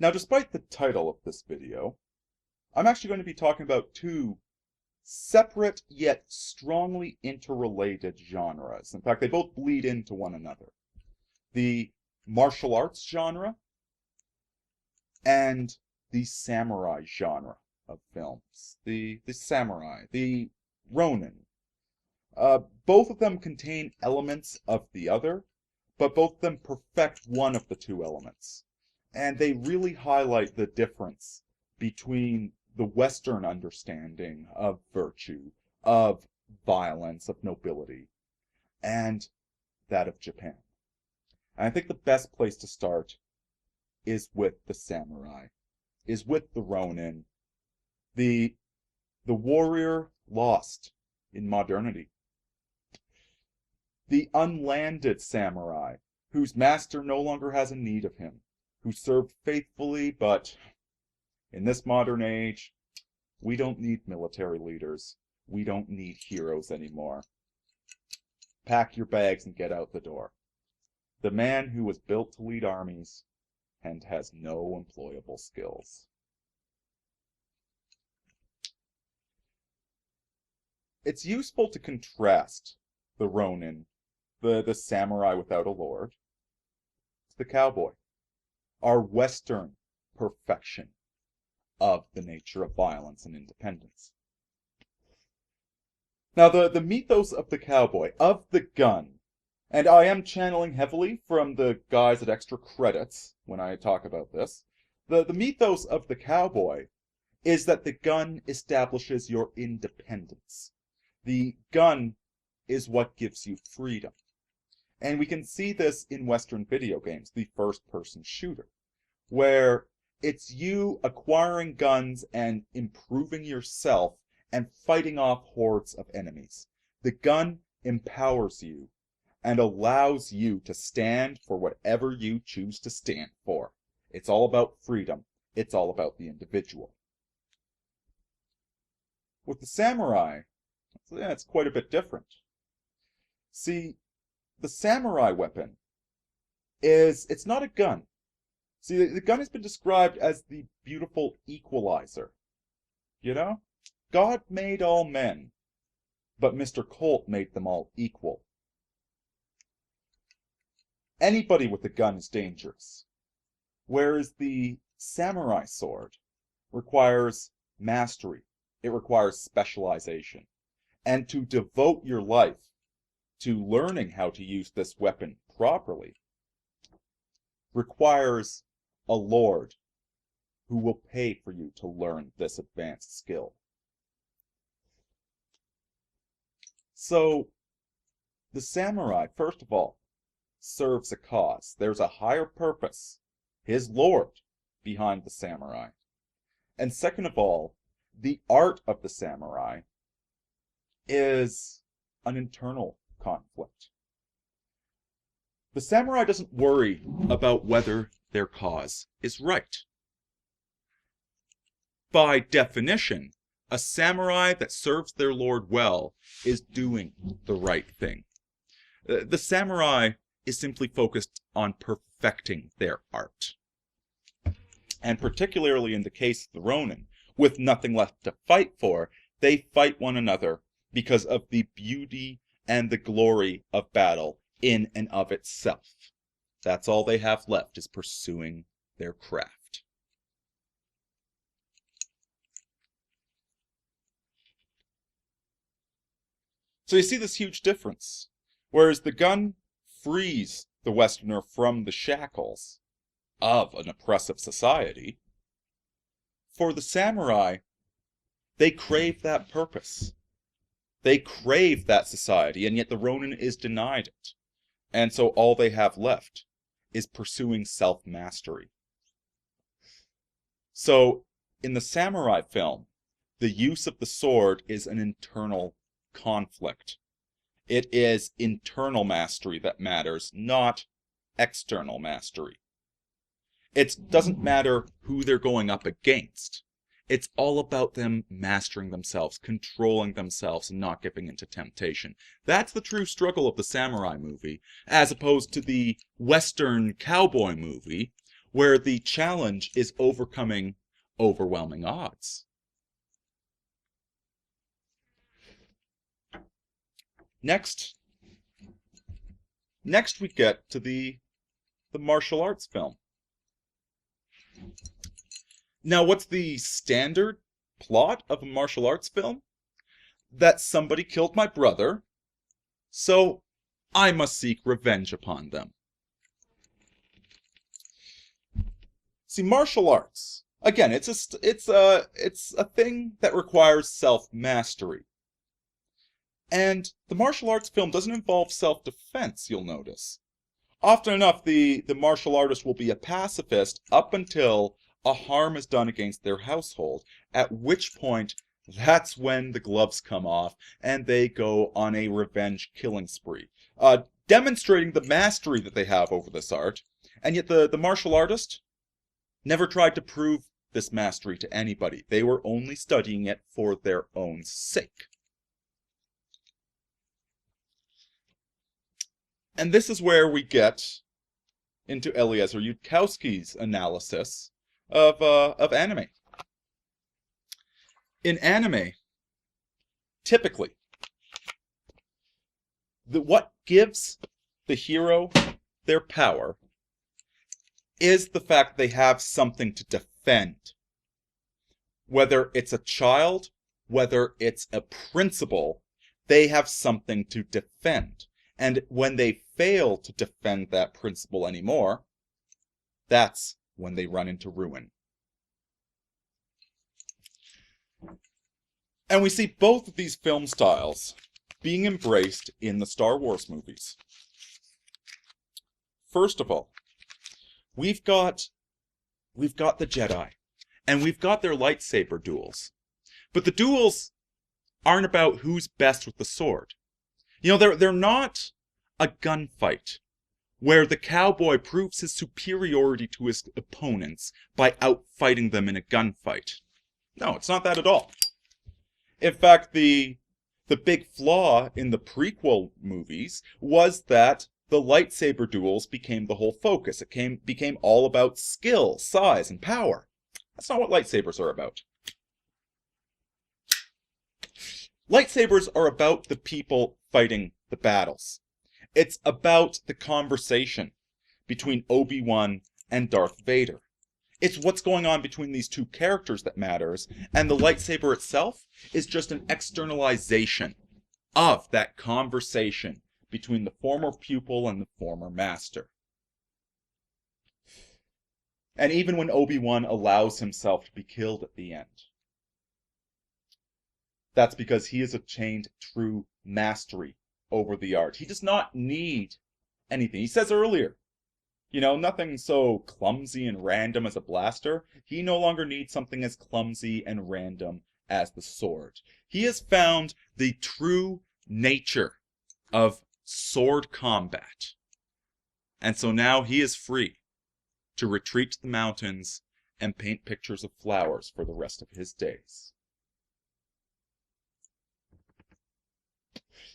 Now, despite the title of this video, I'm actually going to be talking about two separate yet strongly interrelated genres. In fact, they both bleed into one another. The martial arts genre and the samurai genre of films. The samurai, the Ronin. Both of them contain elements of the other, but both of them perfect one of the two elements. And they really highlight the difference between the Western understanding of virtue, of violence, of nobility, and that of Japan. And I think the best place to start is with the samurai, is with the Ronin, the warrior lost in modernity. The unlanded samurai, whose master no longer has a need of him, who served faithfully, but in this modern age, we don't need military leaders. We don't need heroes anymore. Pack your bags and get out the door. The man who was built to lead armies and has no employable skills. It's useful to contrast the Ronin, the samurai without a lord, to the cowboy, our Western perfection of the nature of violence and independence. Now, the mythos of the cowboy, of the gun, and I am channeling heavily from the guys at Extra Credits when I talk about this, the mythos of the cowboy is that the gun establishes your independence. The gun is what gives you freedom. And we can see this in Western video games, the first-person shooter, where it's you acquiring guns and improving yourself and fighting off hordes of enemies. The gun empowers you and allows you to stand for whatever you choose to stand for. It's all about freedom. It's all about the individual. With the samurai, it's quite a bit different. See, the samurai weapon it's not a gun. See, the gun has been described as the beautiful equalizer. You know? God made all men, but Mr. Colt made them all equal. Anybody with a gun is dangerous, whereas the samurai sword requires mastery. It requires specialization. And to devote your life to learning how to use this weapon properly requires a lord who will pay for you to learn this advanced skill. So, the samurai, first of all, serves a cause. There's a higher purpose, his lord, behind the samurai. And second of all, the art of the samurai is an internal conflict. The samurai doesn't worry about whether their cause is right. By definition, a samurai that serves their lord well is doing the right thing. The samurai is simply focused on perfecting their art. And particularly in the case of the Ronin, with nothing left to fight for, they fight one another because of the beauty and the glory of battle in and of itself. That's all they have left, is pursuing their craft. So you see this huge difference. Whereas the gun frees the Westerner from the shackles of an oppressive society, for the samurai, they crave that purpose. They crave that society, and yet the Ronin is denied it. And so all they have left is pursuing self-mastery. So, in the samurai film, the use of the sword is an internal conflict. It is internal mastery that matters, not external mastery. It doesn't matter who they're going up against. It's all about them mastering themselves, controlling themselves, and not giving into temptation. That's the true struggle of the samurai movie, as opposed to the Western cowboy movie, where the challenge is overcoming overwhelming odds. Next we get to the martial arts film. Now, what's the standard plot of a martial arts film? That somebody killed my brother, so I must seek revenge upon them. See, martial arts, again, it's a thing that requires self-mastery. And the martial arts film doesn't involve self-defense, you'll notice. Often enough, the martial artist will be a pacifist up until a harm is done against their household, at which point, that's when the gloves come off and they go on a revenge killing spree, demonstrating the mastery that they have over this art. And yet the martial artist never tried to prove this mastery to anybody. They were only studying it for their own sake. And this is where we get into Eliezer Yudkowsky's analysis of anime. In anime, typically, what gives the hero their power is the fact they have something to defend. Whether it's a child, whether it's a principal, they have something to defend. And when they fail to defend that principle anymore, that's when they run into ruin. And we see both of these film styles being embraced in the Star Wars movies. First of all, we've got the Jedi, and we've got their lightsaber duels. But the duels aren't about who's best with the sword. You know, they're not a gunfight where the cowboy proves his superiority to his opponents by outfighting them in a gunfight. No, it's not that at all. In fact, the big flaw in the prequel movies was that the lightsaber duels became the whole focus. It became all about skill, size, and power. That's not what lightsabers are about. Lightsabers are about the people fighting the battles. It's about the conversation between Obi-Wan and Darth Vader. It's what's going on between these two characters that matters, and the lightsaber itself is just an externalization of that conversation between the former pupil and the former master. And even when Obi-Wan allows himself to be killed at the end, that's because he has attained true mastery over the art. He does not need anything. He says earlier, you know, nothing so clumsy and random as a blaster. He no longer needs something as clumsy and random as the sword. He has found the true nature of sword combat. And so now he is free to retreat to the mountains and paint pictures of flowers for the rest of his days.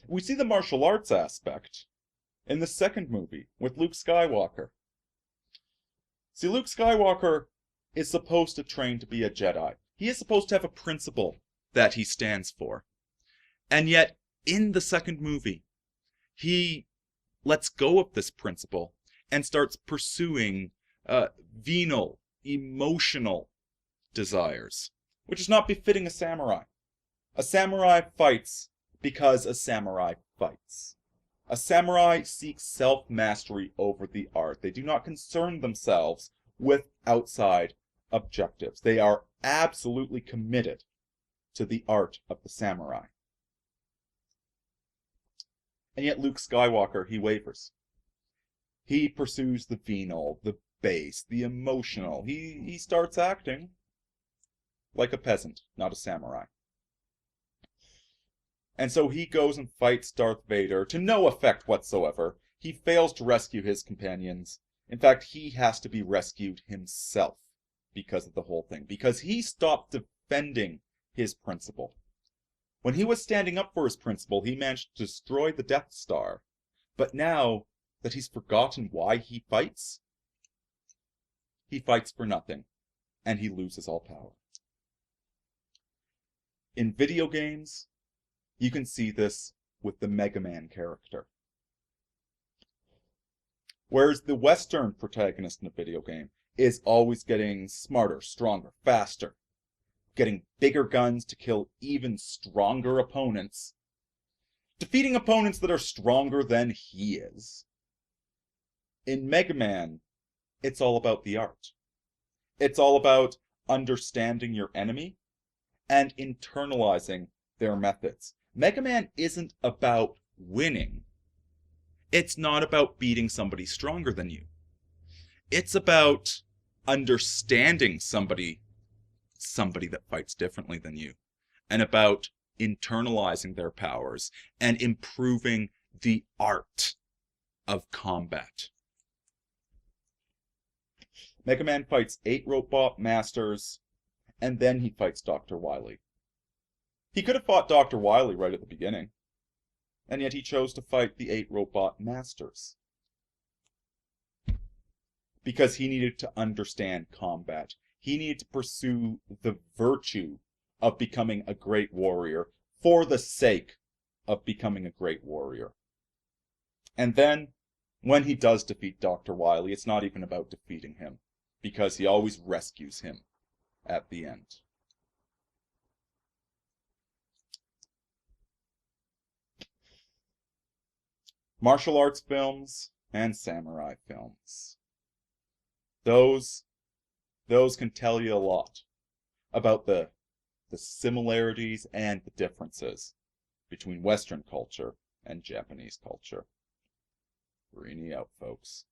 We see the martial arts aspect in the second movie with Luke Skywalker. See, Luke Skywalker is supposed to train to be a Jedi. He is supposed to have a principle that he stands for. And yet, in the second movie, he lets go of this principle and starts pursuing venal, emotional desires, which is not befitting a samurai. A samurai fights because a samurai fights. A samurai seeks self-mastery over the art. They do not concern themselves with outside objectives. They are absolutely committed to the art of the samurai. And yet Luke Skywalker, he wavers. He pursues the venal, the base, the emotional. He starts acting like a peasant, not a samurai. And so he goes and fights Darth Vader to no effect whatsoever. He fails to rescue his companions. In fact, he has to be rescued himself because of the whole thing. Because he stopped defending his principle. When he was standing up for his principle, he managed to destroy the Death Star. But now that he's forgotten why he fights, he fights for nothing, and he loses all power. In video games, you can see this with the Mega Man character. Whereas the Western protagonist in a video game is always getting smarter, stronger, faster, getting bigger guns to kill even stronger opponents, defeating opponents that are stronger than he is. In Mega Man, it's all about the art. It's all about understanding your enemy and internalizing their methods. Mega Man isn't about winning. It's not about beating somebody stronger than you. It's about understanding somebody that fights differently than you, and about internalizing their powers and improving the art of combat. Mega Man fights 8 robot masters, and then he fights Dr. Wily. He could have fought Dr. Wily right at the beginning, and yet he chose to fight the 8 robot masters. Because he needed to understand combat. He needed to pursue the virtue of becoming a great warrior for the sake of becoming a great warrior. And then, when he does defeat Dr. Wily, it's not even about defeating him, because he always rescues him at the end. Martial arts films and samurai films. Those can tell you a lot about the similarities and the differences between Western culture and Japanese culture. Rini out, folks.